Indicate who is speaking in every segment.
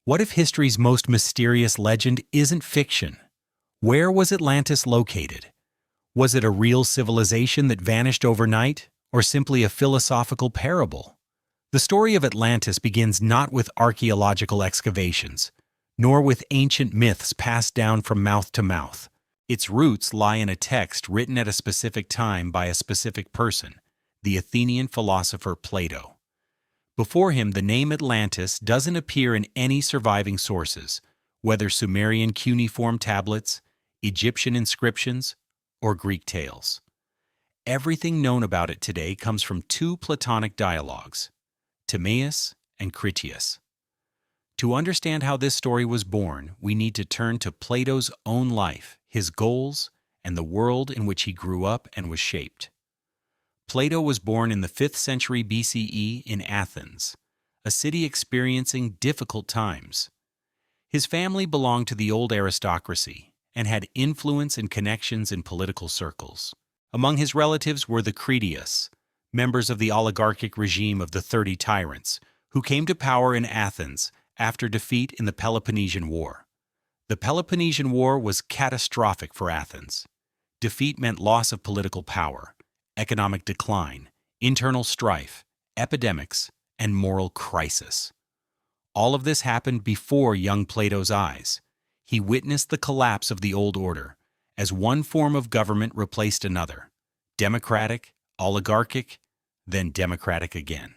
Speaker 1: What if history's most mysterious legend isn't fiction? Where was Atlantis located? Was it a real civilization that vanished overnight, or simply a philosophical parable? The story of Atlantis begins not with archaeological excavations, nor with ancient myths passed down from mouth to mouth. Its roots lie in a text written at a specific time by a specific person, the Athenian philosopher Plato. Before him, the name Atlantis doesn't appear in any surviving sources, whether Sumerian cuneiform tablets, Egyptian inscriptions, or Greek tales. Everything known about it today comes from two Platonic dialogues, Timaeus and Critias. To understand how this story was born, we need to turn to Plato's own life, his goals, and the world in which he grew up and was shaped. Plato was born in the 5th century BCE in Athens, a city experiencing difficult times. His family belonged to the old aristocracy and had influence and connections in political circles. Among his relatives were the Critias, members of the oligarchic regime of the 30 tyrants, who came to power in Athens after defeat in the Peloponnesian War. The Peloponnesian War was catastrophic for Athens. Defeat meant loss of political power, economic decline, internal strife, epidemics, and moral crisis. All of this happened before young Plato's eyes. He witnessed the collapse of the old order, as one form of government replaced another, democratic, oligarchic, then democratic again.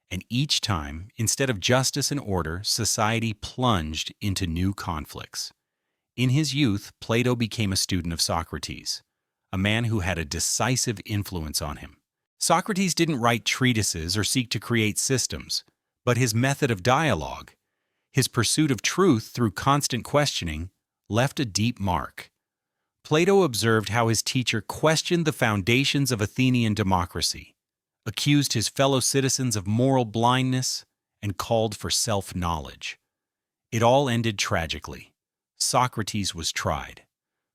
Speaker 1: And each time, instead of justice and order, society plunged into new conflicts. In his youth, Plato became a student of Socrates, a man who had a decisive influence on him. Socrates didn't write treatises or seek to create systems, but his method of dialogue, his pursuit of truth through constant questioning, left a deep mark. Plato observed how his teacher questioned the foundations of Athenian democracy, accused his fellow citizens of moral blindness, and called for self-knowledge. It all ended tragically. Socrates was tried,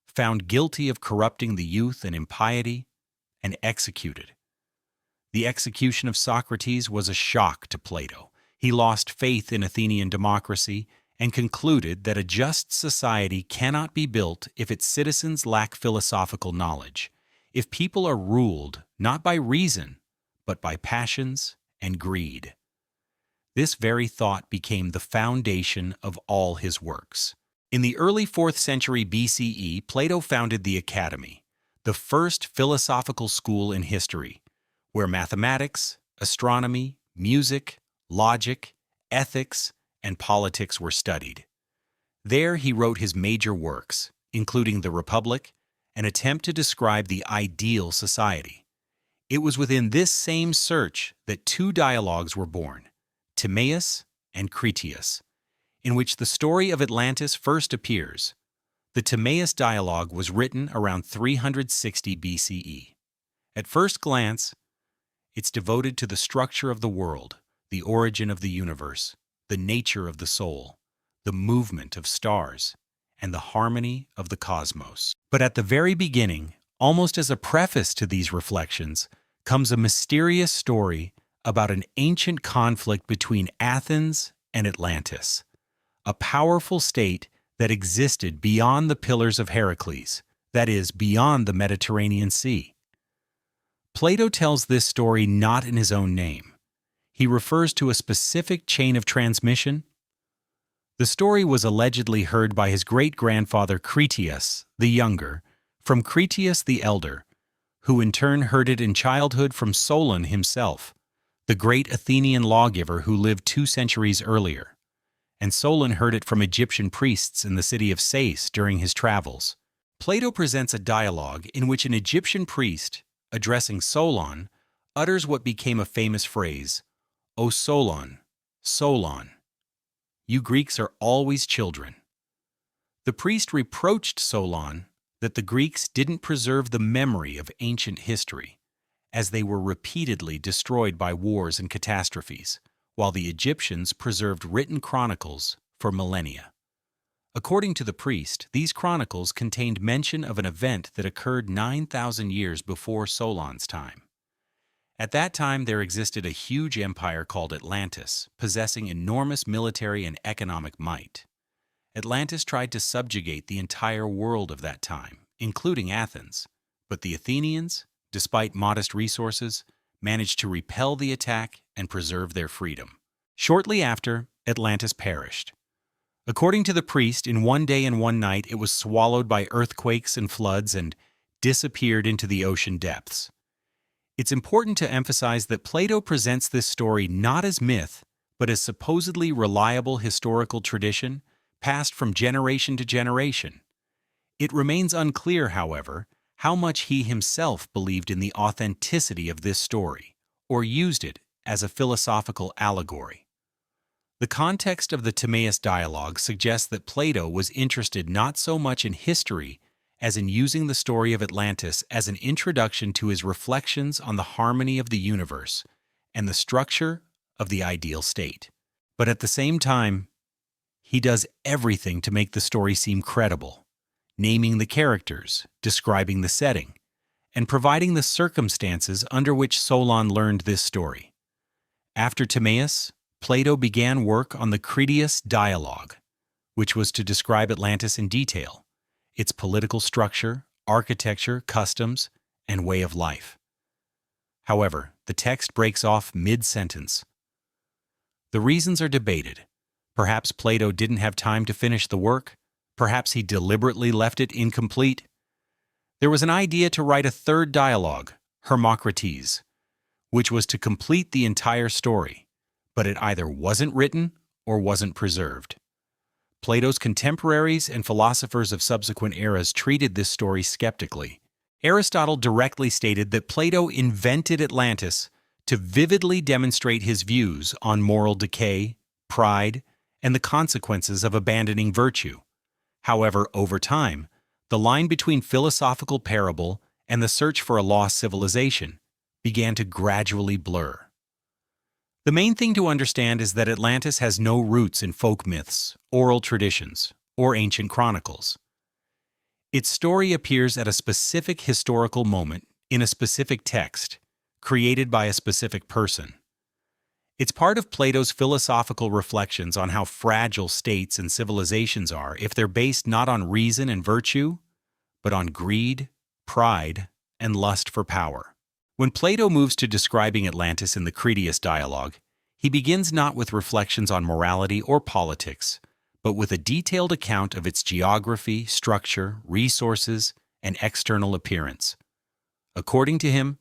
Speaker 1: found guilty of corrupting the youth and impiety, and executed. The execution of Socrates was a shock to Plato. He lost faith in Athenian democracy and concluded that a just society cannot be built if its citizens lack philosophical knowledge, if people are ruled not by reason, but by passions and greed. This very thought became the foundation of all his works. In the early 4th century BCE, Plato founded the Academy, the first philosophical school in history, where mathematics, astronomy, music, logic, ethics, and politics were studied. There he wrote his major works, including The Republic, an attempt to describe the ideal society. It was within this same search that two dialogues were born, Timaeus and Critias, in which the story of Atlantis first appears. The Timaeus dialogue was written around 360 BCE. At first glance, it's devoted to the structure of the world, the origin of the universe, the nature of the soul, the movement of stars, and the harmony of the cosmos. But at the very beginning, almost as a preface to these reflections, comes a mysterious story about an ancient conflict between Athens and Atlantis, a powerful state that existed beyond the Pillars of Heracles, that is, beyond the Mediterranean Sea. Plato tells this story not in his own name. He refers to a specific chain of transmission. The story was allegedly heard by his great-grandfather Critias the Younger from Critias the Elder, who in turn heard it in childhood from Solon himself, the great Athenian lawgiver who lived 2 centuries earlier. And Solon heard it from Egyptian priests in the city of Sais during his travels. Plato presents a dialogue in which an Egyptian priest, addressing Solon, utters what became a famous phrase, "O Solon, Solon, you Greeks are always children." The priest reproached Solon that the Greeks didn't preserve the memory of ancient history, as they were repeatedly destroyed by wars and catastrophes, while the Egyptians preserved written chronicles for millennia. According to the priest, these chronicles contained mention of an event that occurred 9,000 years before Solon's time. At that time, there existed a huge empire called Atlantis, possessing enormous military and economic might. Atlantis tried to subjugate the entire world of that time, including Athens, but the Athenians, despite modest resources, managed to repel the attack and preserve their freedom. Shortly after, Atlantis perished. According to the priest, in one day and one night it was swallowed by earthquakes and floods and disappeared into the ocean depths. It's important to emphasize that Plato presents this story not as myth, but as supposedly reliable historical tradition passed from generation to generation. It remains unclear, however, how much he himself believed in the authenticity of this story, or used it as a philosophical allegory. The context of the Timaeus dialogue suggests that Plato was interested not so much in history as in using the story of Atlantis as an introduction to his reflections on the harmony of the universe and the structure of the ideal state. But at the same time, he does everything to make the story seem credible, naming the characters, describing the setting, and providing the circumstances under which Solon learned this story. After Timaeus, Plato began work on the Critias dialogue, which was to describe Atlantis in detail, its political structure, architecture, customs, and way of life. However, the text breaks off mid-sentence. The reasons are debated. Perhaps Plato didn't have time to finish the work. Perhaps he deliberately left it incomplete. There was an idea to write a third dialogue, Hermocrates, which was to complete the entire story, but it either wasn't written or wasn't preserved. Plato's contemporaries and philosophers of subsequent eras treated this story skeptically. Aristotle directly stated that Plato invented Atlantis to vividly demonstrate his views on moral decay, pride, and the consequences of abandoning virtue. However, over time, the line between philosophical parable and the search for a lost civilization began to gradually blur. The main thing to understand is that Atlantis has no roots in folk myths, oral traditions, or ancient chronicles. Its story appears at a specific historical moment in a specific text, created by a specific person. It's part of Plato's philosophical reflections on how fragile states and civilizations are if they're based not on reason and virtue, but on greed, pride, and lust for power. When Plato moves to describing Atlantis in the Critias dialogue, he begins not with reflections on morality or politics, but with a detailed account of its geography, structure, resources, and external appearance. According to him,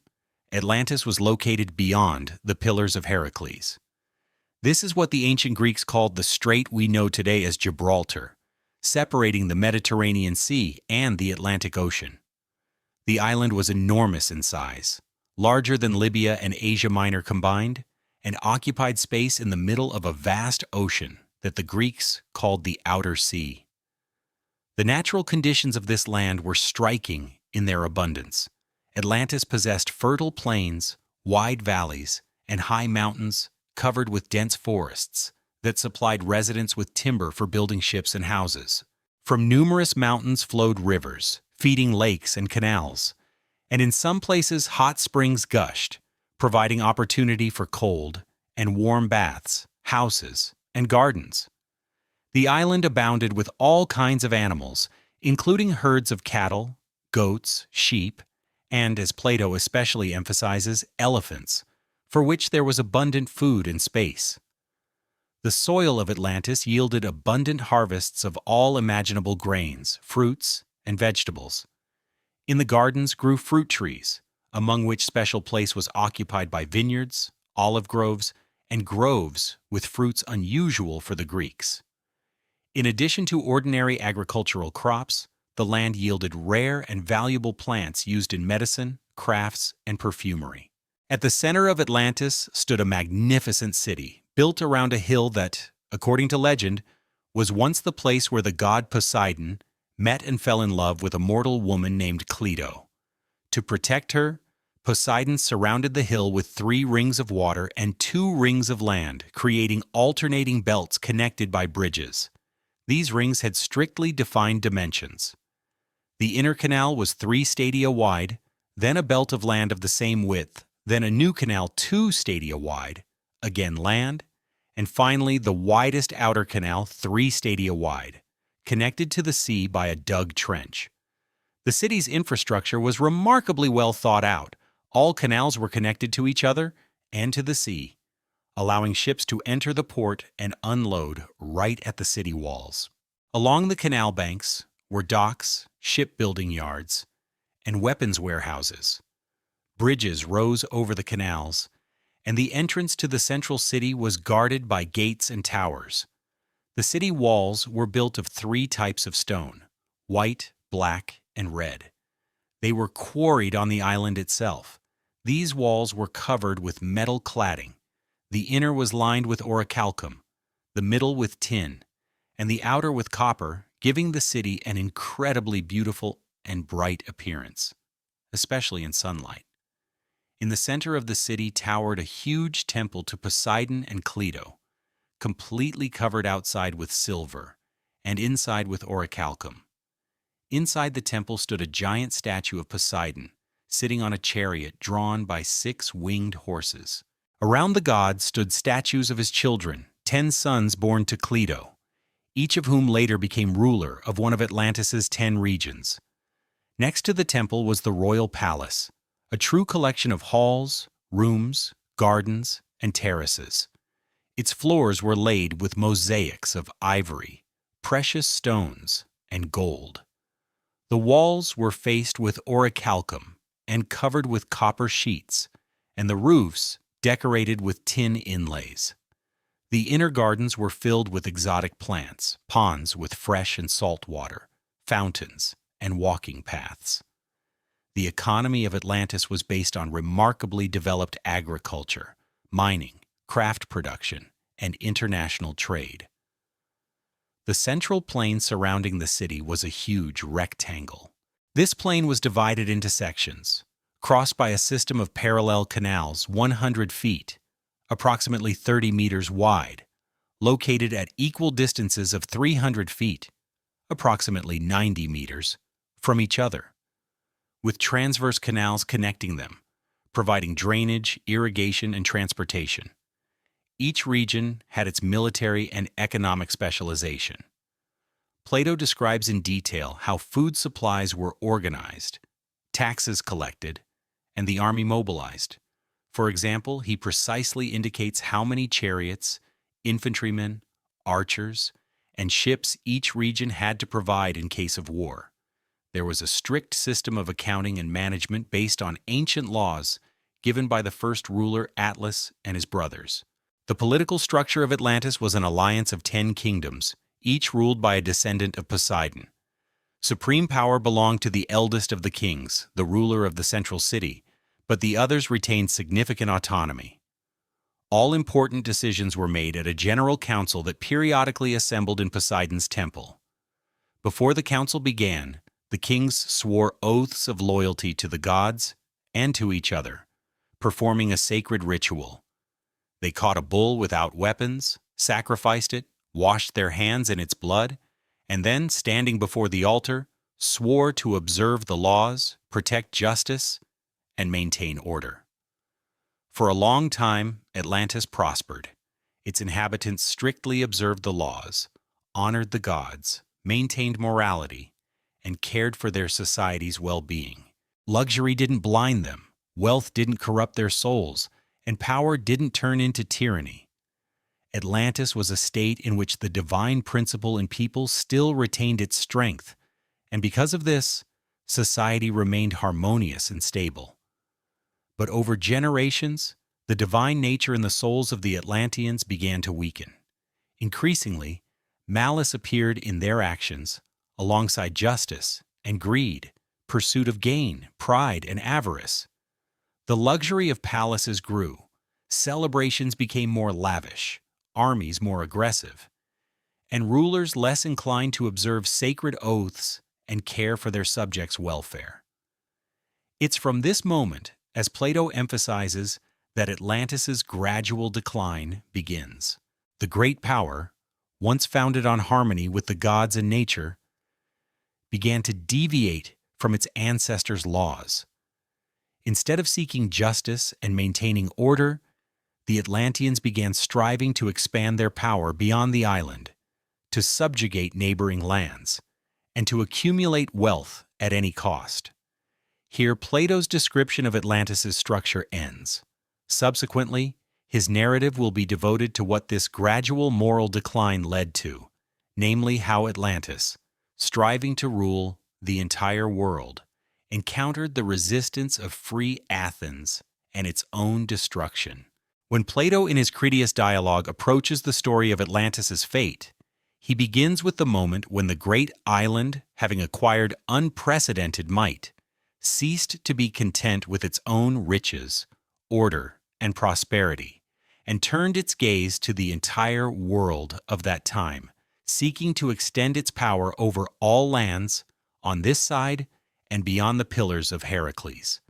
Speaker 1: Atlantis was located beyond the Pillars of Heracles. This is what the ancient Greeks called the strait we know today as Gibraltar, separating the Mediterranean Sea and the Atlantic Ocean. The island was enormous in size, larger than Libya and Asia Minor combined, and occupied space in the middle of a vast ocean that the Greeks called the Outer Sea. The natural conditions of this land were striking in their abundance. Atlantis possessed fertile plains, wide valleys, and high mountains covered with dense forests that supplied residents with timber for building ships and houses. From numerous mountains flowed rivers, feeding lakes and canals, and in some places hot springs gushed, providing opportunity for cold and warm baths, houses, and gardens. The island abounded with all kinds of animals, including herds of cattle, goats, sheep, and, as Plato especially emphasizes, elephants, for which there was abundant food and space. The soil of Atlantis yielded abundant harvests of all imaginable grains, fruits, and vegetables. In the gardens grew fruit trees, among which special place was occupied by vineyards, olive groves, and groves with fruits unusual for the Greeks. In addition to ordinary agricultural crops, the land yielded rare and valuable plants used in medicine, crafts, and perfumery. At the center of Atlantis stood a magnificent city, built around a hill that, according to legend, was once the place where the god Poseidon met and fell in love with a mortal woman named Cleito. To protect her, Poseidon surrounded the hill with 3 rings of water and 2 rings of land, creating alternating belts connected by bridges. These rings had strictly defined dimensions. The inner canal was 3 stadia wide, then a belt of land of the same width, then a new canal 2 stadia wide, again land, and finally the widest outer canal 3 stadia wide, connected to the sea by a dug trench. The city's infrastructure was remarkably well thought out. All canals were connected to each other and to the sea, allowing ships to enter the port and unload right at the city walls. Along the canal banks were docks, shipbuilding yards, and weapons warehouses. Bridges rose over the canals, and the entrance to the central city was guarded by gates and towers. The city walls were built of 3 types of stone: white, black, and red. They were quarried on the island itself. These walls were covered with metal cladding. The inner was lined with orichalcum, the middle with tin, and the outer with copper, giving the city an incredibly beautiful and bright appearance, especially in sunlight. In the center of the city towered a huge temple to Poseidon and Plato, completely covered outside with silver and inside with orichalcum. Inside the temple stood a giant statue of Poseidon, sitting on a chariot drawn by 6 winged horses. Around the god stood statues of his children, 10 sons born to Plato, each of whom later became ruler of one of Atlantis's 10 regions. Next to the temple was the royal palace, a true collection of halls, rooms, gardens, and terraces. Its floors were laid with mosaics of ivory, precious stones, and gold. The walls were faced with orichalcum and covered with copper sheets, and the roofs decorated with tin inlays. The inner gardens were filled with exotic plants, ponds with fresh and salt water, fountains, and walking paths. The economy of Atlantis was based on remarkably developed agriculture, mining, craft production, and international trade. The central plain surrounding the city was a huge rectangle. This plain was divided into sections, crossed by a system of parallel canals 100 feet, approximately 30 meters wide, located at equal distances of 300 feet, approximately 90 meters, from each other, with transverse canals connecting them, providing drainage, irrigation, and transportation. Each region had its military and economic specialization. Plato describes in detail how food supplies were organized, taxes collected, and the army mobilized. For example, he precisely indicates how many chariots, infantrymen, archers, and ships each region had to provide in case of war. There was a strict system of accounting and management based on ancient laws given by the first ruler Atlas and his brothers. The political structure of Atlantis was an alliance of 10 kingdoms, each ruled by a descendant of Poseidon. Supreme power belonged to the eldest of the kings, the ruler of the central city, but the others retained significant autonomy. All important decisions were made at a general council that periodically assembled in Poseidon's temple. Before the council began, the kings swore oaths of loyalty to the gods and to each other, performing a sacred ritual. They caught a bull without weapons, sacrificed it, washed their hands in its blood, and then, standing before the altar, swore to observe the laws, protect justice, and maintain order. For a long time, Atlantis prospered. Its inhabitants strictly observed the laws, honored the gods, maintained morality, and cared for their society's well-being. Luxury didn't blind them, wealth didn't corrupt their souls, and power didn't turn into tyranny. Atlantis was a state in which the divine principle in people still retained its strength, and because of this, society remained harmonious and stable. But over generations, the divine nature in the souls of the Atlanteans began to weaken. Increasingly, malice appeared in their actions, alongside justice and greed, pursuit of gain, pride, and avarice. The luxury of palaces grew, celebrations became more lavish, armies more aggressive, and rulers less inclined to observe sacred oaths and care for their subjects' welfare. It's from this moment, as Plato emphasizes, that Atlantis's gradual decline begins. The great power, once founded on harmony with the gods and nature, began to deviate from its ancestors' laws. Instead of seeking justice and maintaining order, the Atlanteans began striving to expand their power beyond the island, to subjugate neighboring lands, and to accumulate wealth at any cost. Here, Plato's description of Atlantis' structure ends. Subsequently, his narrative will be devoted to what this gradual moral decline led to, namely how Atlantis, striving to rule the entire world, encountered the resistance of free Athens and its own destruction. When Plato in his Critias dialogue approaches the story of Atlantis' fate, he begins with the moment when the great island, having acquired unprecedented might, ceased to be content with its own riches, order, and prosperity, and turned its gaze to the entire world of that time, seeking to extend its power over all lands on this side and beyond the pillars of Heracles.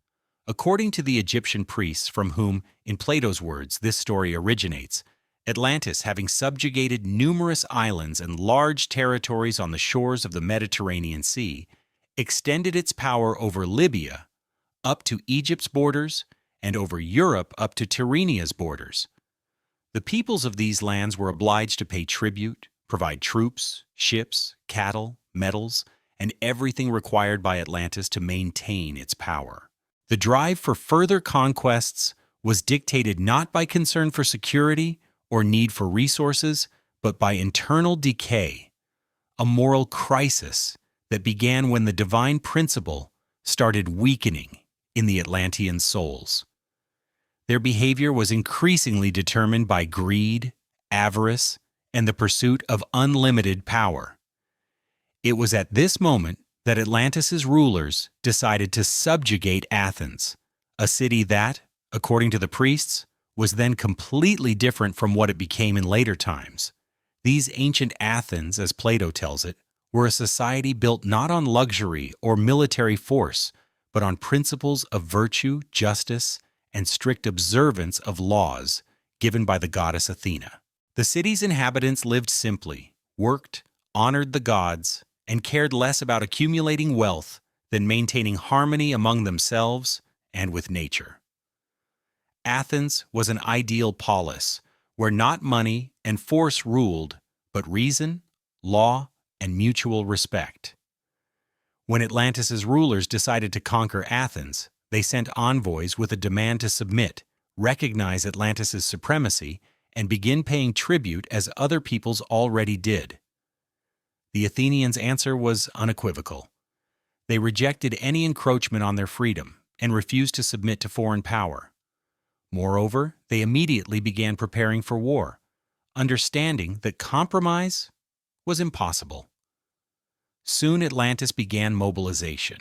Speaker 1: According to the Egyptian priests from whom, in Plato's words, this story originates, Atlantis, having subjugated numerous islands and large territories on the shores of the Mediterranean Sea, extended its power over Libya up to Egypt's borders and over Europe up to Tyrrhenia's borders. The peoples of these lands were obliged to pay tribute, provide troops, ships, cattle, metals, and everything required by Atlantis to maintain its power. The drive for further conquests was dictated not by concern for security or need for resources, but by internal decay, a moral crisis that began when the divine principle started weakening in the Atlantean souls. Their behavior was increasingly determined by greed, avarice, and the pursuit of unlimited power. It was at this moment that Atlantis' rulers decided to subjugate Athens, a city that, according to the priests, was then completely different from what it became in later times. These ancient Athens, as Plato tells it, were a society built not on luxury or military force, but on principles of virtue, justice, and strict observance of laws given by the goddess Athena. The city's inhabitants lived simply, worked, honored the gods, and cared less about accumulating wealth than maintaining harmony among themselves and with nature. Athens was an ideal polis, where not money and force ruled, but reason, law, and mutual respect. When Atlantis' rulers decided to conquer Athens, they sent envoys with a demand to submit, recognize Atlantis' supremacy, and begin paying tribute as other peoples already did. The Athenians' answer was unequivocal. They rejected any encroachment on their freedom and refused to submit to foreign power. Moreover, they immediately began preparing for war, understanding that compromise was impossible. Soon Atlantis began mobilization.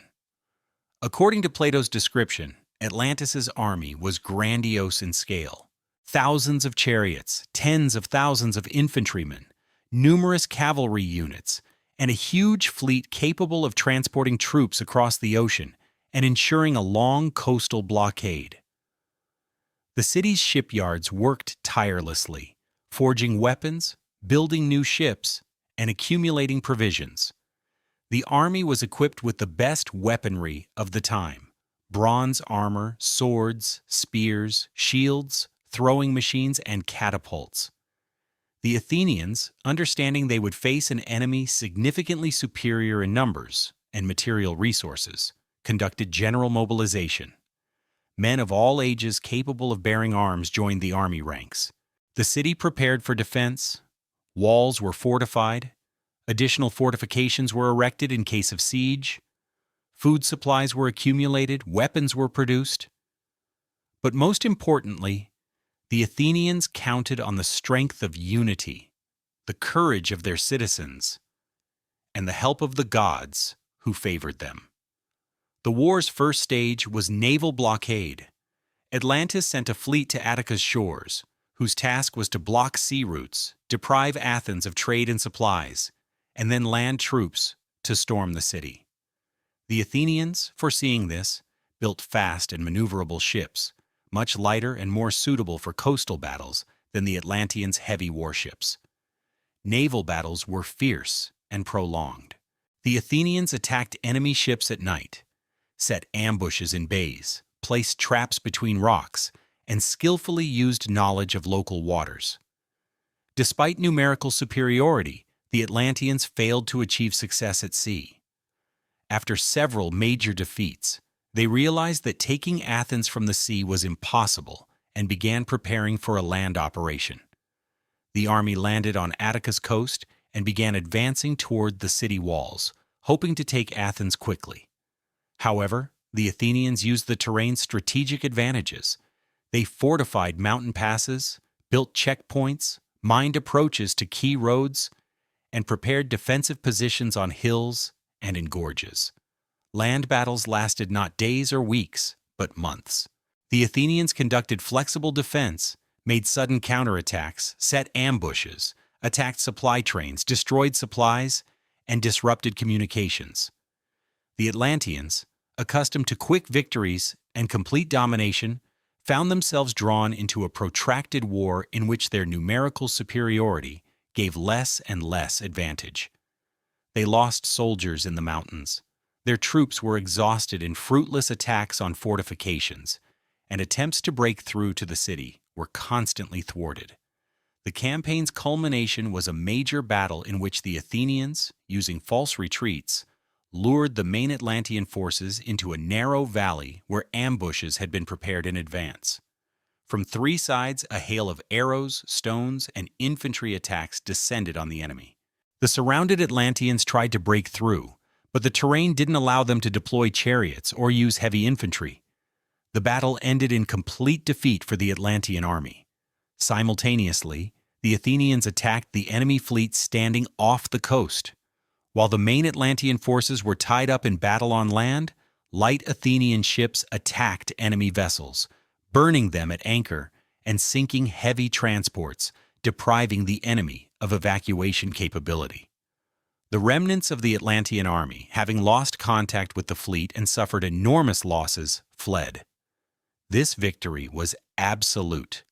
Speaker 1: According to Plato's description, Atlantis' army was grandiose in scale. Thousands of chariots, tens of thousands of infantrymen, numerous cavalry units, and a huge fleet capable of transporting troops across the ocean and ensuring a long coastal blockade. The city's shipyards worked tirelessly, forging weapons, building new ships, and accumulating provisions. The army was equipped with the best weaponry of the time: bronze armor, swords, spears, shields, throwing machines, and catapults. The Athenians, understanding they would face an enemy significantly superior in numbers and material resources, conducted general mobilization. Men of all ages capable of bearing arms joined the army ranks. The city prepared for defense, walls were fortified, additional fortifications were erected in case of siege, food supplies were accumulated, weapons were produced. But most importantly, the Athenians counted on the strength of unity, the courage of their citizens, and the help of the gods who favored them. The war's first stage was naval blockade. Atlantis sent a fleet to Attica's shores, whose task was to block sea routes, deprive Athens of trade and supplies, and then land troops to storm the city. The Athenians, foreseeing this, built fast and maneuverable ships, much lighter and more suitable for coastal battles than the Atlanteans' heavy warships. Naval battles were fierce and prolonged. The Athenians attacked enemy ships at night, set ambushes in bays, placed traps between rocks, and skillfully used knowledge of local waters. Despite numerical superiority, the Atlanteans failed to achieve success at sea. After several major defeats, they realized that taking Athens from the sea was impossible and began preparing for a land operation. The army landed on Attica's coast and began advancing toward the city walls, hoping to take Athens quickly. However, the Athenians used the terrain's strategic advantages. They fortified mountain passes, built checkpoints, mined approaches to key roads, and prepared defensive positions on hills and in gorges. Land battles lasted not days or weeks, but months. The Athenians conducted flexible defense, made sudden counterattacks, set ambushes, attacked supply trains, destroyed supplies, and disrupted communications. The Atlanteans, accustomed to quick victories and complete domination, found themselves drawn into a protracted war in which their numerical superiority gave less and less advantage. They lost soldiers in the mountains. Their troops were exhausted in fruitless attacks on fortifications, and attempts to break through to the city were constantly thwarted. The campaign's culmination was a major battle in which the Athenians, using false retreats, lured the main Atlantean forces into a narrow valley where ambushes had been prepared in advance. From three sides, a hail of arrows, stones, and infantry attacks descended on the enemy. The surrounded Atlanteans tried to break through, but the terrain didn't allow them to deploy chariots or use heavy infantry. The battle ended in complete defeat for the Atlantean army. Simultaneously, the Athenians attacked the enemy fleet standing off the coast. While the main Atlantean forces were tied up in battle on land, light Athenian ships attacked enemy vessels, burning them at anchor and sinking heavy transports, depriving the enemy of evacuation capability. The remnants of the Atlantean army, having lost contact with the fleet and suffered enormous losses, fled. This victory was absolute.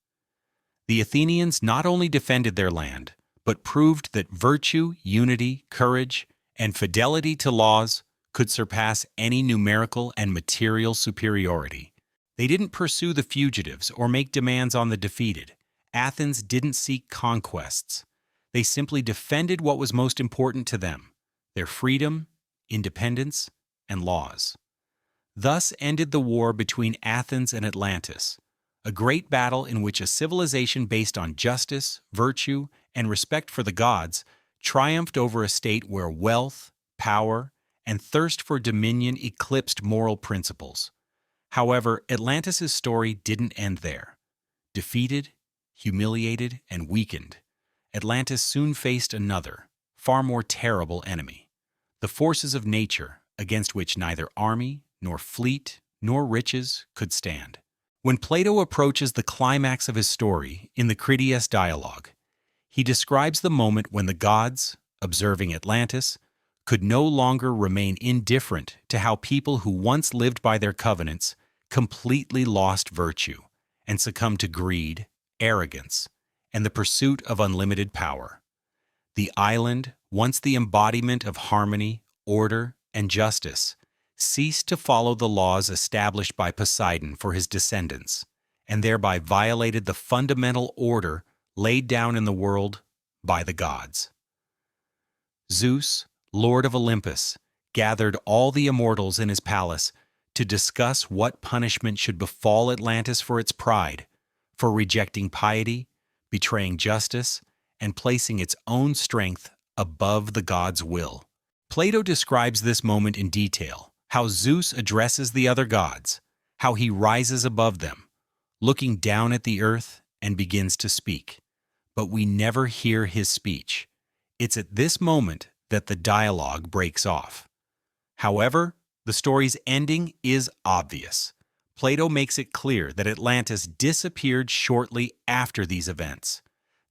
Speaker 1: The Athenians not only defended their land, but proved that virtue, unity, courage, and fidelity to laws could surpass any numerical and material superiority. They didn't pursue the fugitives or make demands on the defeated. Athens didn't seek conquests. They simply defended what was most important to them: their freedom, independence, and laws. Thus ended the war between Athens and Atlantis, a great battle in which a civilization based on justice, virtue, and respect for the gods triumphed over a state where wealth, power, and thirst for dominion eclipsed moral principles. However, Atlantis' story didn't end there. Defeated, humiliated, and weakened, Atlantis soon faced another, far more terrible enemy: the forces of nature, against which neither army, nor fleet, nor riches could stand. When Plato approaches the climax of his story in the Critias dialogue, he describes the moment when the gods, observing Atlantis, could no longer remain indifferent to how people who once lived by their covenants completely lost virtue and succumbed to greed, arrogance, and the pursuit of unlimited power. The island, once the embodiment of harmony, order, and justice, ceased to follow the laws established by Poseidon for his descendants, and thereby violated the fundamental order laid down in the world by the gods. Zeus, Lord of Olympus, gathered all the immortals in his palace to discuss what punishment should befall Atlantis for its pride, for rejecting piety, betraying justice, and placing its own strength above the gods' will. Plato describes this moment in detail: how Zeus addresses the other gods, how he rises above them, looking down at the earth and begins to speak. But we never hear his speech. It's at this moment that the dialogue breaks off. However, the story's ending is obvious. Plato makes it clear that Atlantis disappeared shortly after these events.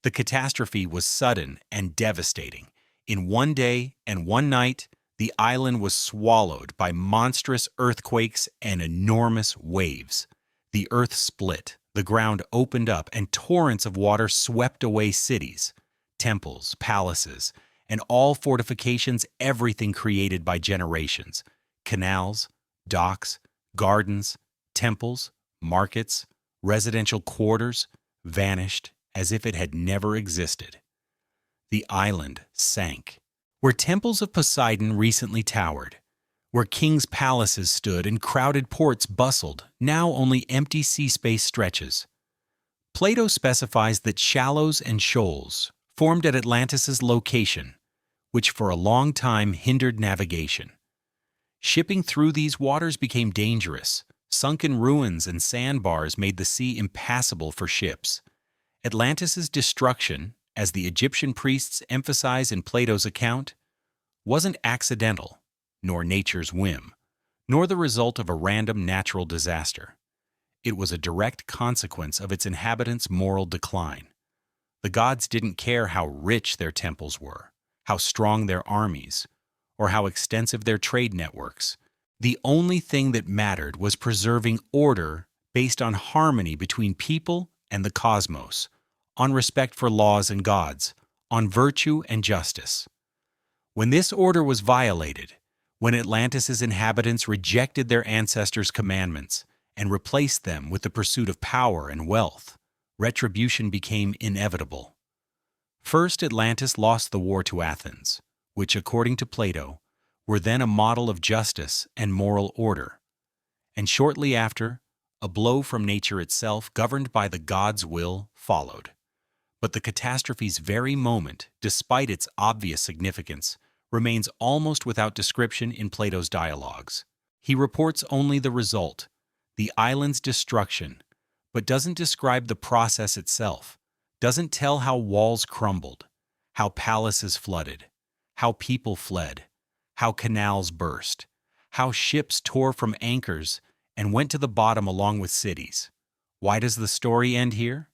Speaker 1: The catastrophe was sudden and devastating. In one day and one night, the island was swallowed by monstrous earthquakes and enormous waves. The earth split, the ground opened up, and torrents of water swept away cities, temples, palaces, and all fortifications, everything created by generations: canals, docks, gardens, Temples, markets, residential quarters vanished as if it had never existed. The island sank. Where temples of Poseidon recently towered, where kings' palaces stood and crowded ports bustled, now only empty sea space stretches. Plato specifies that shallows and shoals formed at Atlantis's location, which for a long time hindered navigation. Shipping through these waters became dangerous. Sunken ruins and sandbars made the sea impassable for ships. Atlantis's destruction, as the Egyptian priests emphasize in Plato's account, wasn't accidental, nor nature's whim, nor the result of a random natural disaster. It was a direct consequence of its inhabitants' moral decline. The gods didn't care how rich their temples were, how strong their armies, or how extensive their trade networks. The only thing that mattered was preserving order based on harmony between people and the cosmos, on respect for laws and gods, on virtue and justice. When this order was violated, when Atlantis's inhabitants rejected their ancestors' commandments and replaced them with the pursuit of power and wealth, retribution became inevitable. First, Atlantis lost the war to Athens, which, according to Plato, were then a model of justice and moral order. And shortly after, a blow from nature itself, governed by the gods' will, followed. But the catastrophe's very moment, despite its obvious significance, remains almost without description in Plato's dialogues. He reports only the result, the island's destruction, but doesn't describe the process itself, doesn't tell how walls crumbled, how palaces flooded, how people fled, how canals burst, how ships tore from anchors and went to the bottom along with cities. Why does the story end here?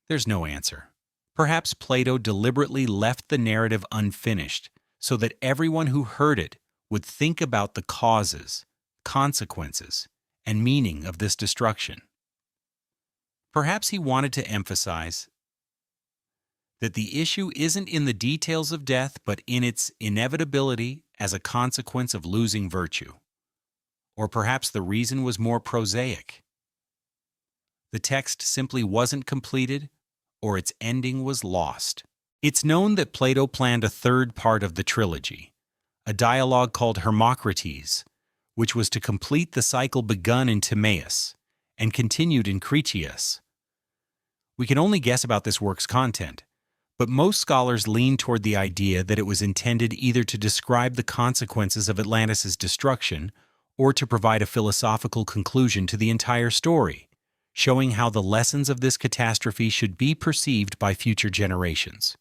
Speaker 1: There's no answer. Perhaps Plato deliberately left the narrative unfinished so that everyone who heard it would think about the causes, consequences, and meaning of this destruction. Perhaps he wanted to emphasize that the issue isn't in the details of death, but in its inevitability as a consequence of losing virtue. Or perhaps the reason was more prosaic. The text simply wasn't completed, or its ending was lost. It's known that Plato planned a third part of the trilogy, a dialogue called Hermocrates, which was to complete the cycle begun in Timaeus and continued in Critias. We can only guess about this work's content, but most scholars lean toward the idea that it was intended either to describe the consequences of Atlantis's destruction or to provide a philosophical conclusion to the entire story, showing how the lessons of this catastrophe should be perceived by future generations.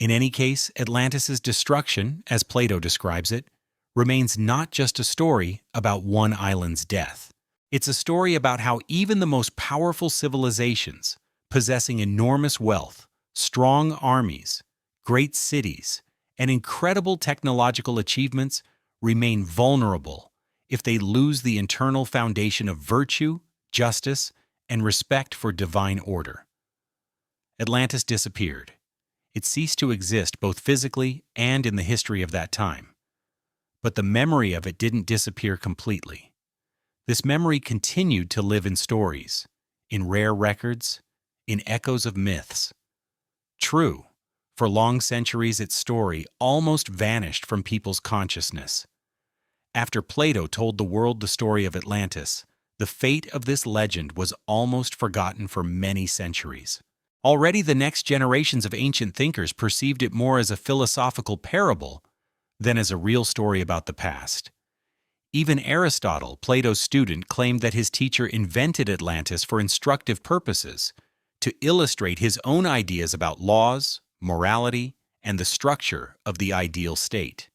Speaker 1: In any case, Atlantis's destruction, as Plato describes it, remains not just a story about one island's death. It's a story about how even the most powerful civilizations, possessing enormous wealth, strong armies, great cities, and incredible technological achievements, remain vulnerable if they lose the internal foundation of virtue, justice, and respect for divine order. Atlantis disappeared. It ceased to exist both physically and in the history of that time. But the memory of it didn't disappear completely. This memory continued to live in stories, in rare records, in echoes of myths. True, for long centuries its story almost vanished from people's consciousness. After Plato told the world the story of Atlantis, the fate of this legend was almost forgotten for many centuries. Already the next generations of ancient thinkers perceived it more as a philosophical parable than as a real story about the past. Even Aristotle, Plato's student, claimed that his teacher invented Atlantis for instructive purposes, to illustrate his own ideas about laws, morality, and the structure of the ideal state.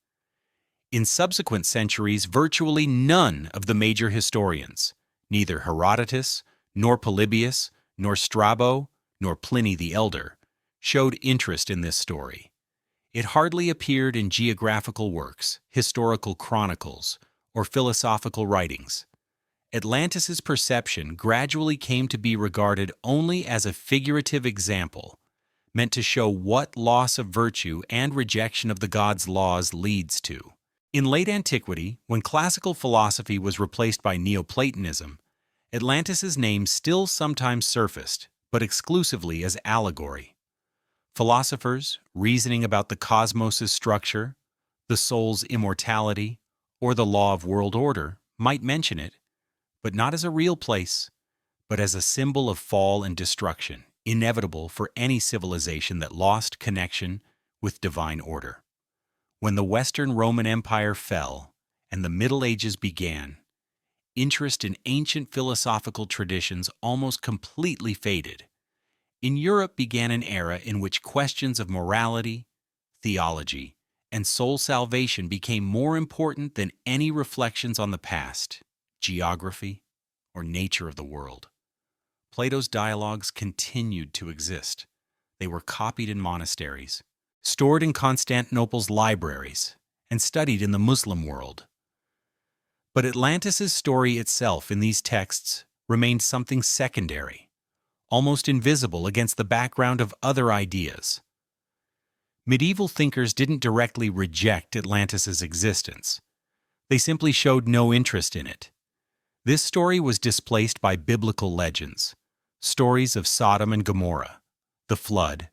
Speaker 1: In subsequent centuries, virtually none of the major historians, neither Herodotus, nor Polybius, nor Strabo, nor Pliny the Elder, showed interest in this story. It hardly appeared in geographical works, historical chronicles, or philosophical writings. Atlantis's perception gradually came to be regarded only as a figurative example, meant to show what loss of virtue and rejection of the gods' laws leads to. In late antiquity, when classical philosophy was replaced by Neoplatonism, Atlantis's name still sometimes surfaced, but exclusively as allegory. Philosophers, reasoning about the cosmos' structure, the soul's immortality, or the law of world order, might mention it, but not as a real place, but as a symbol of fall and destruction, inevitable for any civilization that lost connection with divine order. When the Western Roman Empire fell and the Middle Ages began, interest in ancient philosophical traditions almost completely faded. In Europe began an era in which questions of morality, theology, and soul salvation became more important than any reflections on the past, geography, or nature of the world. Plato's dialogues continued to exist. They were copied in monasteries, stored in Constantinople's libraries, and studied in the Muslim world. But Atlantis's story itself in these texts remained something secondary, almost invisible against the background of other ideas. Medieval thinkers didn't directly reject Atlantis's existence. They simply showed no interest in it. This story was displaced by biblical legends, stories of Sodom and Gomorrah, the flood,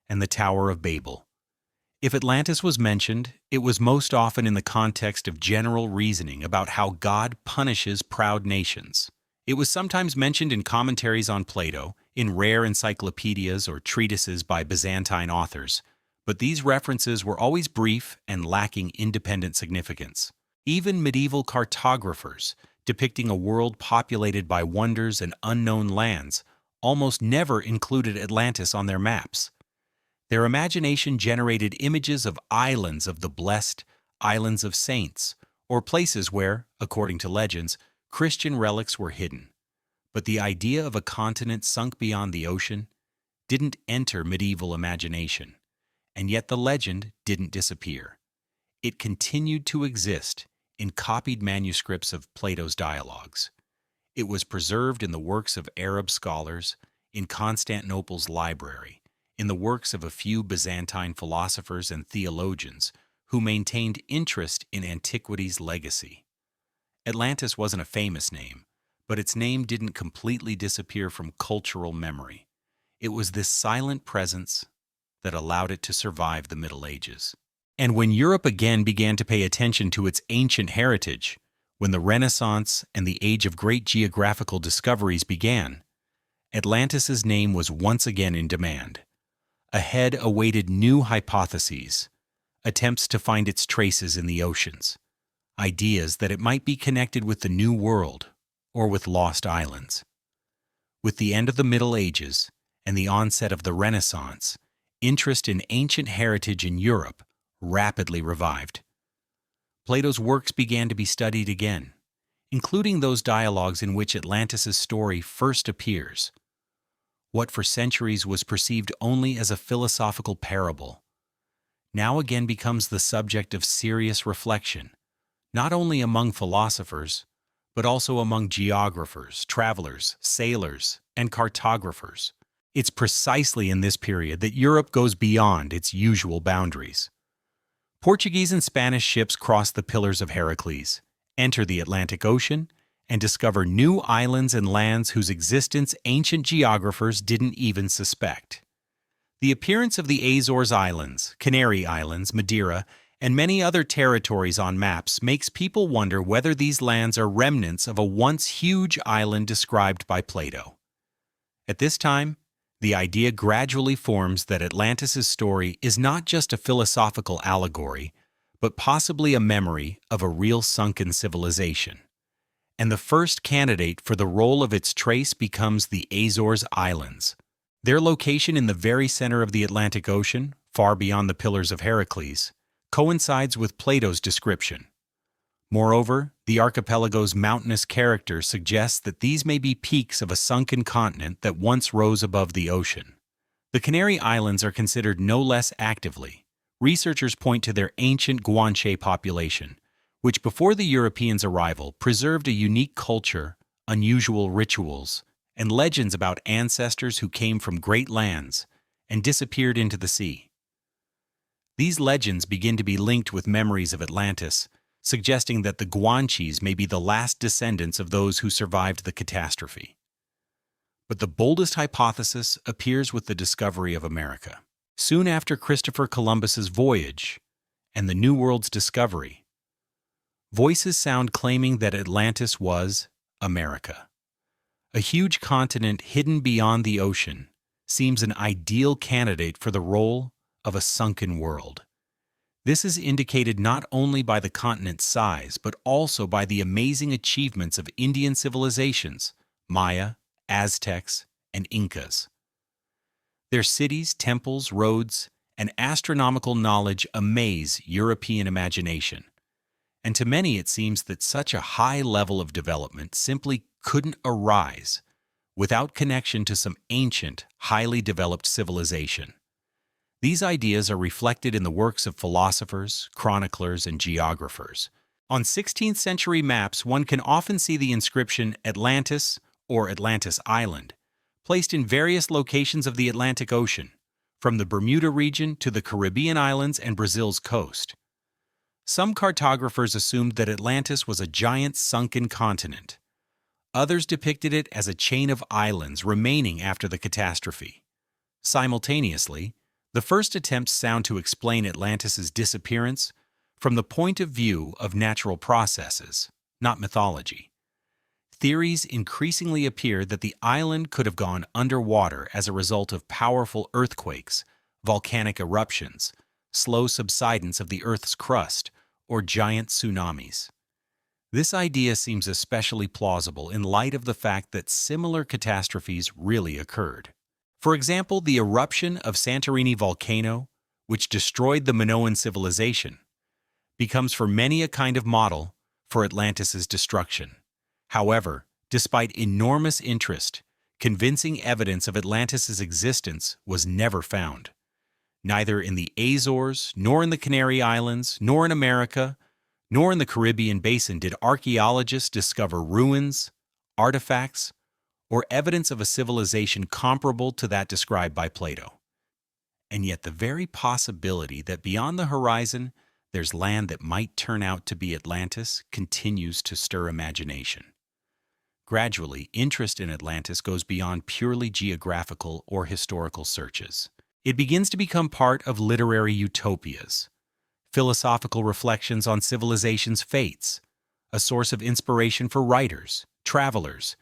Speaker 1: and the Tower of Babel. If Atlantis was mentioned, it was most often in the context of general reasoning about how God punishes proud nations. It was sometimes mentioned in commentaries on Plato, in rare encyclopedias or treatises by Byzantine authors, but these references were always brief and lacking independent significance. Even medieval cartographers, depicting a world populated by wonders and unknown lands, almost never included Atlantis on their maps. Their imagination generated images of islands of the blessed, islands of saints, or places where, according to legends, Christian relics were hidden. But the idea of a continent sunk beyond the ocean didn't enter medieval imagination, and yet the legend didn't disappear. It continued to exist in copied manuscripts of Plato's dialogues. It was preserved in the works of Arab scholars, in Constantinople's library, in the works of a few Byzantine philosophers and theologians who maintained interest in antiquity's legacy. Atlantis wasn't a famous name, but its name didn't completely disappear from cultural memory. It was this silent presence that allowed it to survive the Middle Ages. And when Europe again began to pay attention to its ancient heritage, when the Renaissance and the age of great geographical discoveries began, Atlantis's name was once again in demand. Ahead awaited new hypotheses, attempts to find its traces in the oceans, ideas that it might be connected with the New World or with lost islands. With the end of the Middle Ages and the onset of the Renaissance, interest in ancient heritage in Europe rapidly revived. Plato's works began to be studied again, including those dialogues in which Atlantis's story first appears. What for centuries was perceived only as a philosophical parable now again becomes the subject of serious reflection, not only among philosophers, but also among geographers, travelers, sailors, and cartographers. It's precisely in this period that Europe goes beyond its usual boundaries. Portuguese and Spanish ships cross the Pillars of Heracles, enter the Atlantic Ocean, and discover new islands and lands whose existence ancient geographers didn't even suspect. The appearance of the Azores Islands, Canary Islands, Madeira, and many other territories on maps makes people wonder whether these lands are remnants of a once huge island described by Plato. At this time, the idea gradually forms that Atlantis's story is not just a philosophical allegory, but possibly a memory of a real sunken civilization. And the first candidate for the role of its trace becomes the Azores Islands. Their location in the very center of the Atlantic Ocean, far beyond the Pillars of Heracles, coincides with Plato's description. Moreover, the archipelago's mountainous character suggests that these may be peaks of a sunken continent that once rose above the ocean. The Canary Islands are considered no less actively. Researchers point to their ancient Guanche population, which before the Europeans' arrival preserved a unique culture, unusual rituals, and legends about ancestors who came from great lands and disappeared into the sea. These legends begin to be linked with memories of Atlantis, suggesting that the Guanches may be the last descendants of those who survived the catastrophe. But the boldest hypothesis appears with the discovery of America. Soon after Christopher Columbus's voyage and the New World's discovery, voices sound claiming that Atlantis was America. A huge continent hidden beyond the ocean seems an ideal candidate for the role of a sunken world. This is indicated not only by the continent's size, but also by the amazing achievements of Indian civilizations, Maya, Aztecs, and Incas. Their cities, temples, roads, and astronomical knowledge amaze European imagination. And to many it seems that such a high level of development simply couldn't arise without connection to some ancient, highly developed civilization. These ideas are reflected in the works of philosophers, chroniclers, and geographers. On 16th century maps, one can often see the inscription Atlantis or Atlantis Island, placed in various locations of the Atlantic Ocean, from the Bermuda region to the Caribbean islands and Brazil's coast. Some cartographers assumed that Atlantis was a giant sunken continent. Others depicted it as a chain of islands remaining after the catastrophe. Simultaneously, the first attempts sound to explain Atlantis's disappearance from the point of view of natural processes, not mythology. Theories increasingly appear that the island could have gone underwater as a result of powerful earthquakes, volcanic eruptions, slow subsidence of the Earth's crust, or giant tsunamis. This idea seems especially plausible in light of the fact that similar catastrophes really occurred. For example, the eruption of Santorini volcano, which destroyed the Minoan civilization, becomes for many a kind of model for Atlantis's destruction. However, despite enormous interest, convincing evidence of Atlantis's existence was never found. Neither in the Azores, nor in the Canary Islands, nor in America, nor in the Caribbean basin did archaeologists discover ruins, artifacts, or evidence of a civilization comparable to that described by Plato. And yet the very possibility that beyond the horizon there's land that might turn out to be Atlantis continues to stir imagination. Gradually, interest in Atlantis goes beyond purely geographical or historical searches. It begins to become part of literary utopias, philosophical reflections on civilization's fates, a source of inspiration for writers, travelers,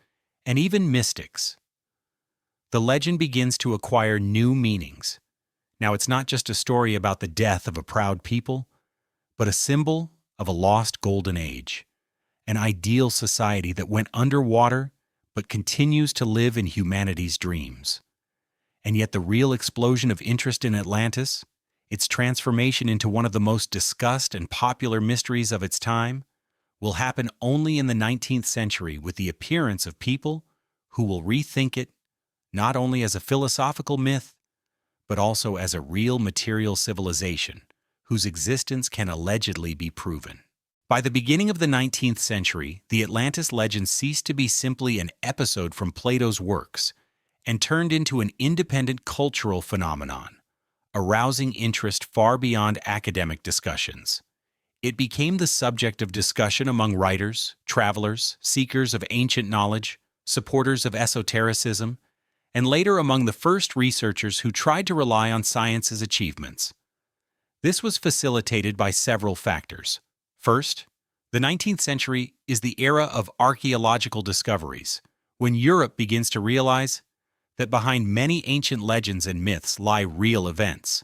Speaker 1: and even mystics. The legend begins to acquire new meanings. Now it's not just a story about the death of a proud people, but a symbol of a lost golden age, an ideal society that went underwater but continues to live in humanity's dreams. And yet the real explosion of interest in Atlantis, its transformation into one of the most discussed and popular mysteries of its time, will happen only in the 19th century with the appearance of people who will rethink it not only as a philosophical myth, but also as a real material civilization whose existence can allegedly be proven. By the beginning of the 19th century, the Atlantis legend ceased to be simply an episode from Plato's works and turned into an independent cultural phenomenon, arousing interest far beyond academic discussions. It became the subject of discussion among writers, travelers, seekers of ancient knowledge, supporters of esotericism, and later among the first researchers who tried to rely on science's achievements. This was facilitated by several factors. First, the 19th century is the era of archaeological discoveries, when Europe begins to realize that behind many ancient legends and myths lie real events.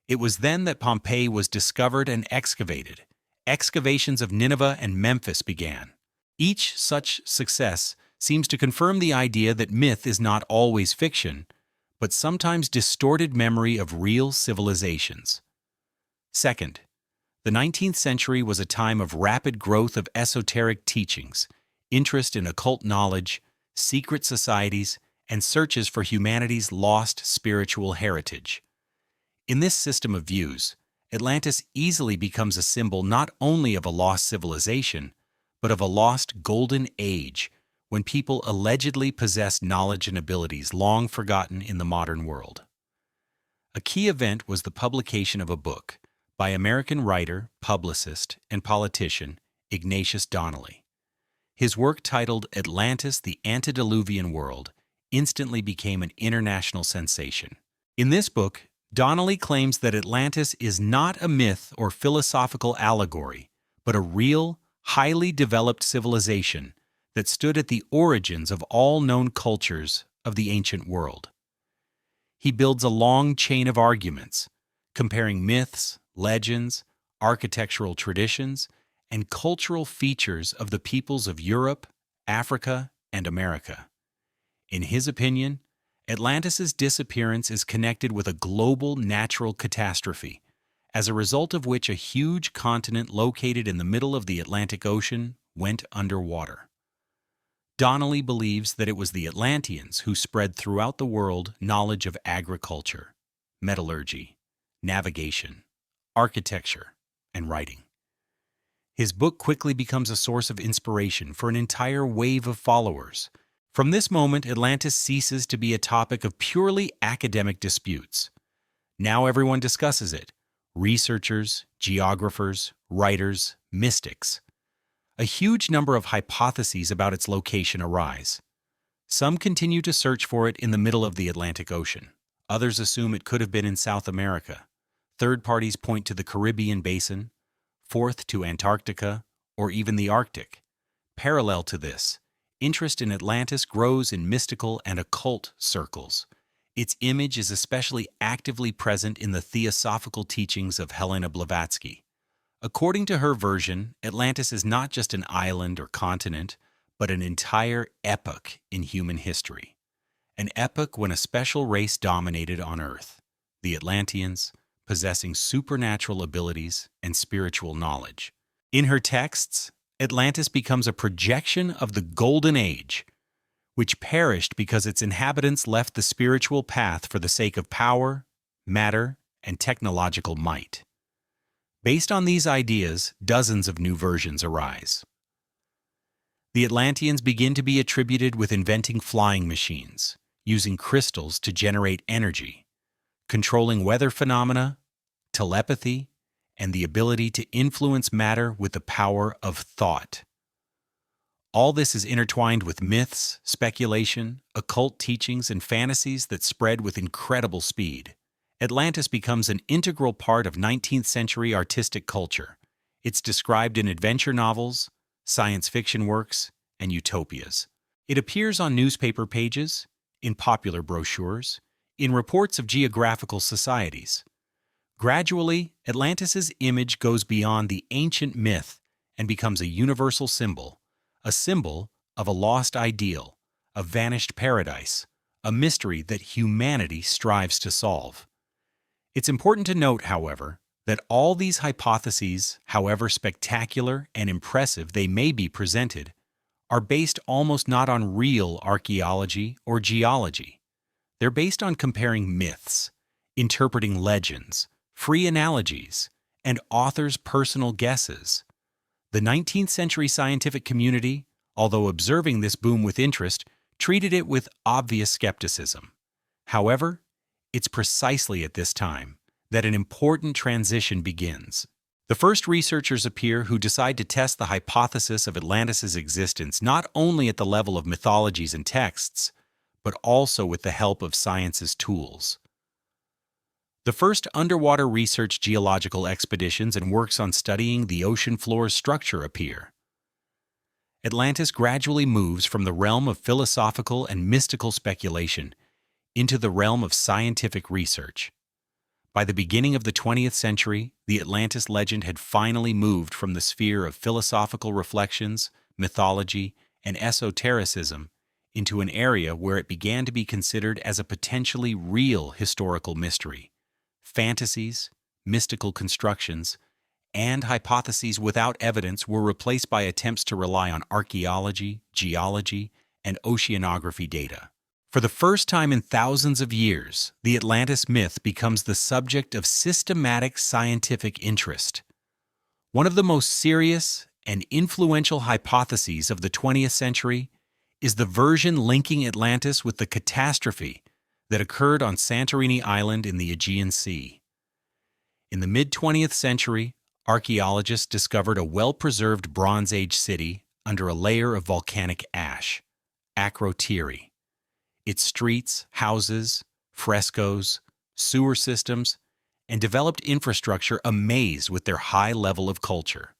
Speaker 1: It was then that Pompeii was discovered and excavated. Excavations of Nineveh and Memphis began. Each such success seems to confirm the idea that myth is not always fiction, but sometimes distorted memory of real civilizations. Second, the 19th century was a time of rapid growth of esoteric teachings, interest in occult knowledge, secret societies, and searches for humanity's lost spiritual heritage. In this system of views, Atlantis easily becomes a symbol not only of a lost civilization, but of a lost golden age when people allegedly possessed knowledge and abilities long forgotten in the modern world. A key event was the publication of a book by American writer, publicist, and politician Ignatius Donnelly. His work titled Atlantis, the Antediluvian World instantly became an international sensation. In this book, Donnelly claims that Atlantis is not a myth or philosophical allegory, but a real, highly developed civilization that stood at the origins of all known cultures of the ancient world. He builds a long chain of arguments, comparing myths, legends, architectural traditions, and cultural features of the peoples of Europe, Africa, and America. In his opinion, Atlantis's disappearance is connected with a global natural catastrophe, as a result of which a huge continent located in the middle of the Atlantic Ocean went underwater. Donnelly believes that it was the Atlanteans who spread throughout the world knowledge of agriculture, metallurgy, navigation, architecture, and writing. His book quickly becomes a source of inspiration for an entire wave of followers. From this moment, Atlantis ceases to be a topic of purely academic disputes. Now everyone discusses it: researchers, geographers, writers, mystics. A huge number of hypotheses about its location arise. Some continue to search for it in the middle of the Atlantic Ocean. Others assume it could have been in South America. Third parties point to the Caribbean basin, fourth to Antarctica, or even the Arctic. Parallel to this, interest in Atlantis grows in mystical and occult circles. Its image is especially actively present in the theosophical teachings of Helena Blavatsky. According to her version, Atlantis is not just an island or continent, but an entire epoch in human history. An epoch when a special race dominated on Earth, the Atlanteans, possessing supernatural abilities and spiritual knowledge. In her texts, Atlantis becomes a projection of the Golden Age, which perished because its inhabitants left the spiritual path for the sake of power, matter, and technological might. Based on these ideas, dozens of new versions arise. The Atlanteans begin to be attributed with inventing flying machines, using crystals to generate energy, controlling weather phenomena, telepathy, and the ability to influence matter with the power of thought. All this is intertwined with myths, speculation, occult teachings, and fantasies that spread with incredible speed. Atlantis becomes an integral part of 19th century artistic culture. It's described in adventure novels, science fiction works, and utopias. It appears on newspaper pages, in popular brochures, in reports of geographical societies. Gradually, Atlantis's image goes beyond the ancient myth and becomes a universal symbol, a symbol of a lost ideal, a vanished paradise, a mystery that humanity strives to solve. It's important to note, however, that all these hypotheses, however spectacular and impressive they may be presented, are based almost not on real archaeology or geology. They're based on comparing myths, interpreting legends, free analogies, and authors' personal guesses. The 19th century scientific community, although observing this boom with interest, treated it with obvious skepticism. However, it's precisely at this time that an important transition begins. The first researchers appear who decide to test the hypothesis of Atlantis's existence not only at the level of mythologies and texts, but also with the help of science's tools. The first underwater research geological expeditions and works on studying the ocean floor's structure appear. Atlantis gradually moves from the realm of philosophical and mystical speculation into the realm of scientific research. By the beginning of the 20th century, the Atlantis legend had finally moved from the sphere of philosophical reflections, mythology, and esotericism into an area where it began to be considered as a potentially real historical mystery. Fantasies, mystical constructions, and hypotheses without evidence were replaced by attempts to rely on archaeology, geology, and oceanography data. For the first time in thousands of years, the Atlantis myth becomes the subject of systematic scientific interest. One of the most serious and influential hypotheses of the 20th century is the version linking Atlantis with the catastrophe that occurred on Santorini Island in the Aegean Sea. In the mid-20th century, archaeologists discovered a well-preserved Bronze Age city under a layer of volcanic ash, Akrotiri. Its streets, houses, frescoes, sewer systems, and developed infrastructure amazed with their high level of culture.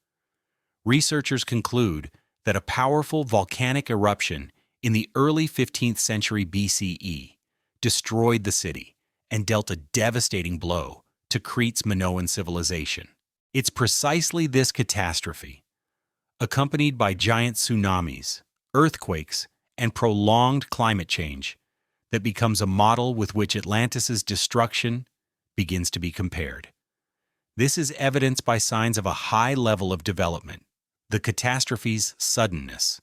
Speaker 1: Researchers conclude that a powerful volcanic eruption in the early 15th century BCE destroyed the city and dealt a devastating blow to Crete's Minoan civilization. It's precisely this catastrophe, accompanied by giant tsunamis, earthquakes, and prolonged climate change, that becomes a model with which Atlantis's destruction begins to be compared. This is evidenced by signs of a high level of development, the catastrophe's suddenness,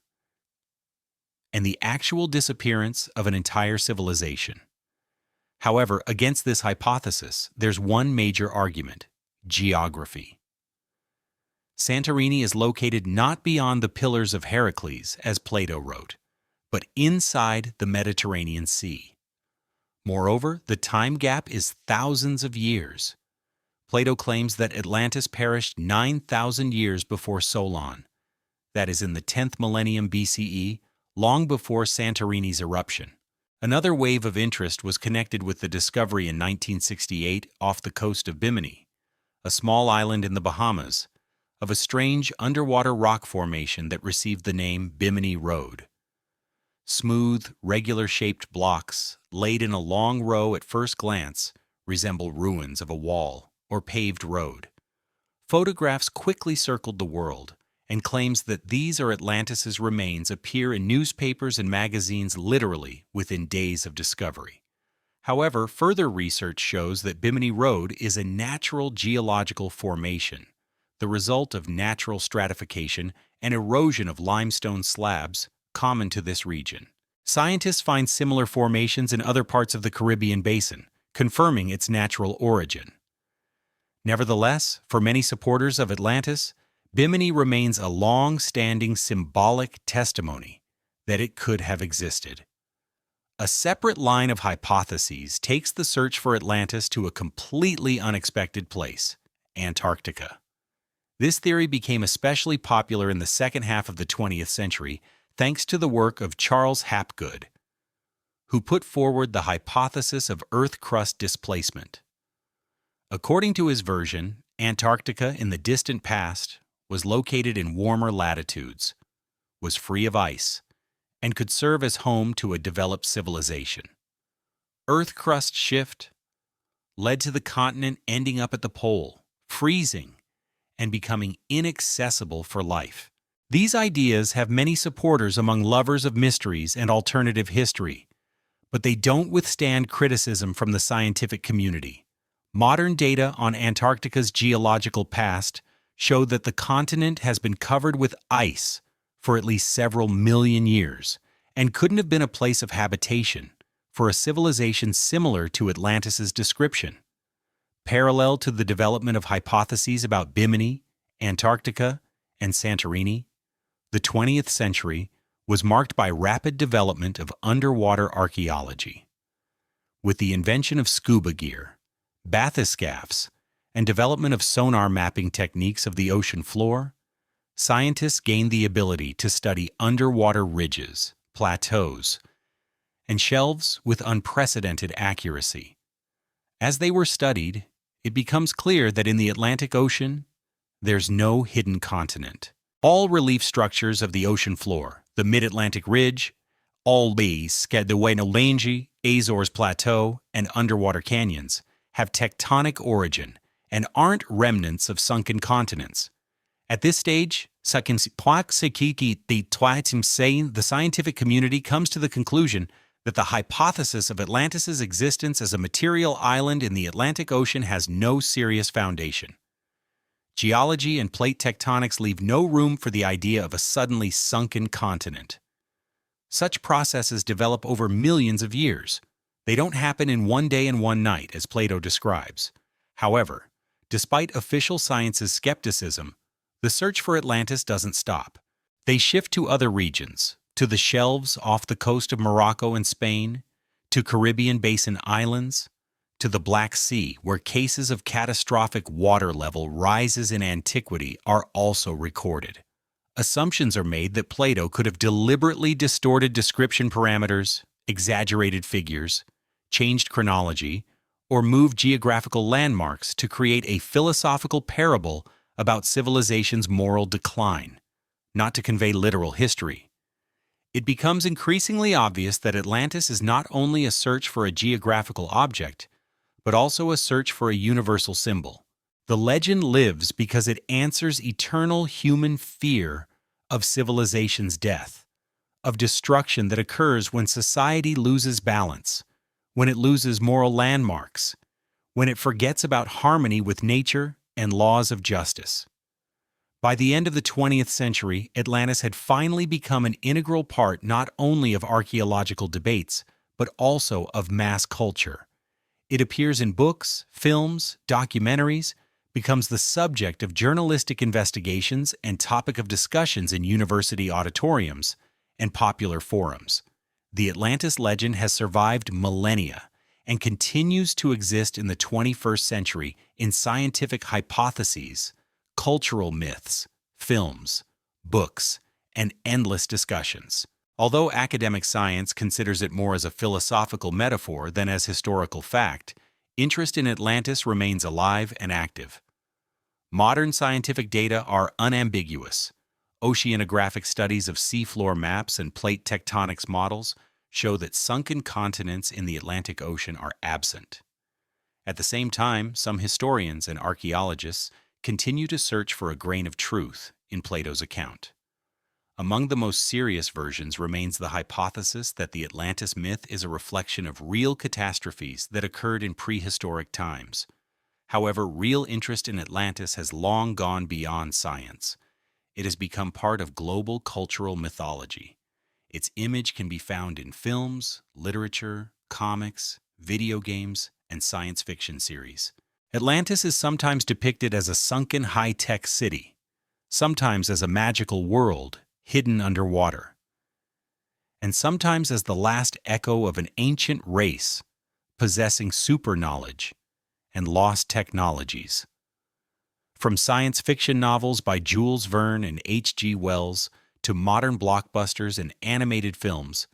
Speaker 1: and the actual disappearance of an entire civilization. However, against this hypothesis, there's one major argument: geography. Santorini is located not beyond the Pillars of Heracles, as Plato wrote, but inside the Mediterranean Sea. Moreover, the time gap is thousands of years. Plato claims that Atlantis perished 9,000 years before Solon, that is in the 10th millennium BCE, long before Santorini's eruption. Another wave of interest was connected with the discovery in 1968 off the coast of Bimini, a small island in the Bahamas, of a strange underwater rock formation that received the name Bimini Road. Smooth, regular-shaped blocks, laid in a long row at first glance, resemble ruins of a wall or paved road. Photographs quickly circled the world, and claims that these are Atlantis's remains appear in newspapers and magazines literally within days of discovery. However, further research shows that Bimini Road is a natural geological formation, the result of natural stratification and erosion of limestone slabs common to this region. Scientists find similar formations in other parts of the Caribbean basin, confirming its natural origin. Nevertheless, for many supporters of Atlantis, Bimini remains a long-standing symbolic testimony that it could have existed. A separate line of hypotheses takes the search for Atlantis to a completely unexpected place: Antarctica. This theory became especially popular in the second half of the 20th century thanks to the work of Charles Hapgood, who put forward the hypothesis of Earth crust displacement. According to his version, Antarctica in the distant past was located in warmer latitudes, was free of ice, and could serve as home to a developed civilization. Earth crust shift led to the continent ending up at the pole, freezing, and becoming inaccessible for life. These ideas have many supporters among lovers of mysteries and alternative history, but they don't withstand criticism from the scientific community. Modern data on Antarctica's geological past show that the continent has been covered with ice for at least several million years and couldn't have been a place of habitation for a civilization similar to Atlantis's description. Parallel to the development of hypotheses about Bimini, Antarctica, and Santorini, the 20th century was marked by rapid development of underwater archaeology. With the invention of scuba gear, bathyscaphs, and development of sonar mapping techniques of the ocean floor, scientists gained the ability to study underwater ridges, plateaus, and shelves with unprecedented accuracy. As they were studied, it becomes clear that in the Atlantic Ocean, there's no hidden continent. All relief structures of the ocean floor, the Mid-Atlantic Ridge, Albis, the Azores Plateau, and underwater canyons, have tectonic origin and aren't remnants of sunken continents. At this stage, the scientific community comes to the conclusion that the hypothesis of Atlantis's existence as a material island in the Atlantic Ocean has no serious foundation. Geology and plate tectonics leave no room for the idea of a suddenly sunken continent. Such processes develop over millions of years. They don't happen in one day and one night, as Plato describes. However, despite official science's skepticism, the search for Atlantis doesn't stop. They shift to other regions, to the shelves off the coast of Morocco and Spain, to Caribbean basin islands, to the Black Sea, where cases of catastrophic water level rises in antiquity are also recorded. Assumptions are made that Plato could have deliberately distorted description parameters, exaggerated figures, changed chronology, or moved geographical landmarks to create a philosophical parable about civilization's moral decline, not to convey literal history. It becomes increasingly obvious that Atlantis is not only a search for a geographical object, but also a search for a universal symbol. The legend lives because it answers eternal human fear of civilization's death, of destruction that occurs when society loses balance, when it loses moral landmarks, when it forgets about harmony with nature and laws of justice. By the end of the 20th century, Atlantis had finally become an integral part not only of archaeological debates, but also of mass culture. It appears in books, films, documentaries, becomes the subject of journalistic investigations and topic of discussions in university auditoriums and popular forums. The Atlantis legend has survived millennia and continues to exist in the 21st century in scientific hypotheses, cultural myths, films, books, and endless discussions. Although academic science considers it more as a philosophical metaphor than as historical fact, interest in Atlantis remains alive and active. Modern scientific data are unambiguous. Oceanographic studies of seafloor maps and plate tectonics models show that sunken continents in the Atlantic Ocean are absent. At the same time, some historians and archaeologists continue to search for a grain of truth in Plato's account. Among the most serious versions remains the hypothesis that the Atlantis myth is a reflection of real catastrophes that occurred in prehistoric times. However, real interest in Atlantis has long gone beyond science. It has become part of global cultural mythology. Its image can be found in films, literature, comics, video games, and science fiction series. Atlantis is sometimes depicted as a sunken high-tech city, sometimes as a magical world hidden underwater, and sometimes as the last echo of an ancient race possessing super knowledge and lost technologies. From science fiction novels by Jules Verne and H.G. Wells to modern blockbusters and animated films,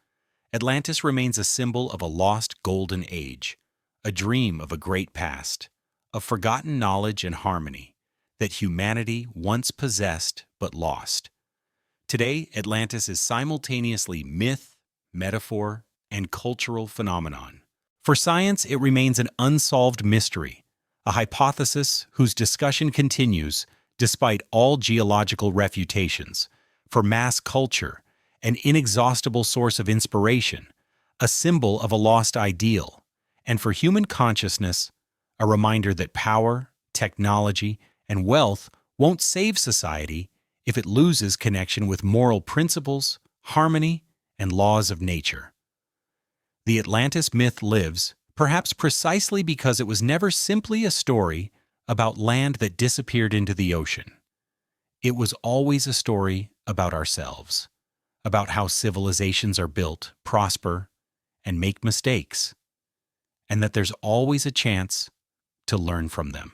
Speaker 1: Atlantis remains a symbol of a lost golden age, a dream of a great past, of forgotten knowledge and harmony that humanity once possessed but lost. Today, Atlantis is simultaneously myth, metaphor, and cultural phenomenon. For science, it remains an unsolved mystery, a hypothesis whose discussion continues despite all geological refutations. For mass culture, an inexhaustible source of inspiration, a symbol of a lost ideal, and for human consciousness, a reminder that power, technology, and wealth won't save society if it loses connection with moral principles, harmony, and laws of nature. The Atlantis myth lives, perhaps precisely because it was never simply a story about land that disappeared into the ocean. It was always a story about ourselves, about how civilizations are built, prosper, and make mistakes, and that there's always a chance to learn from them.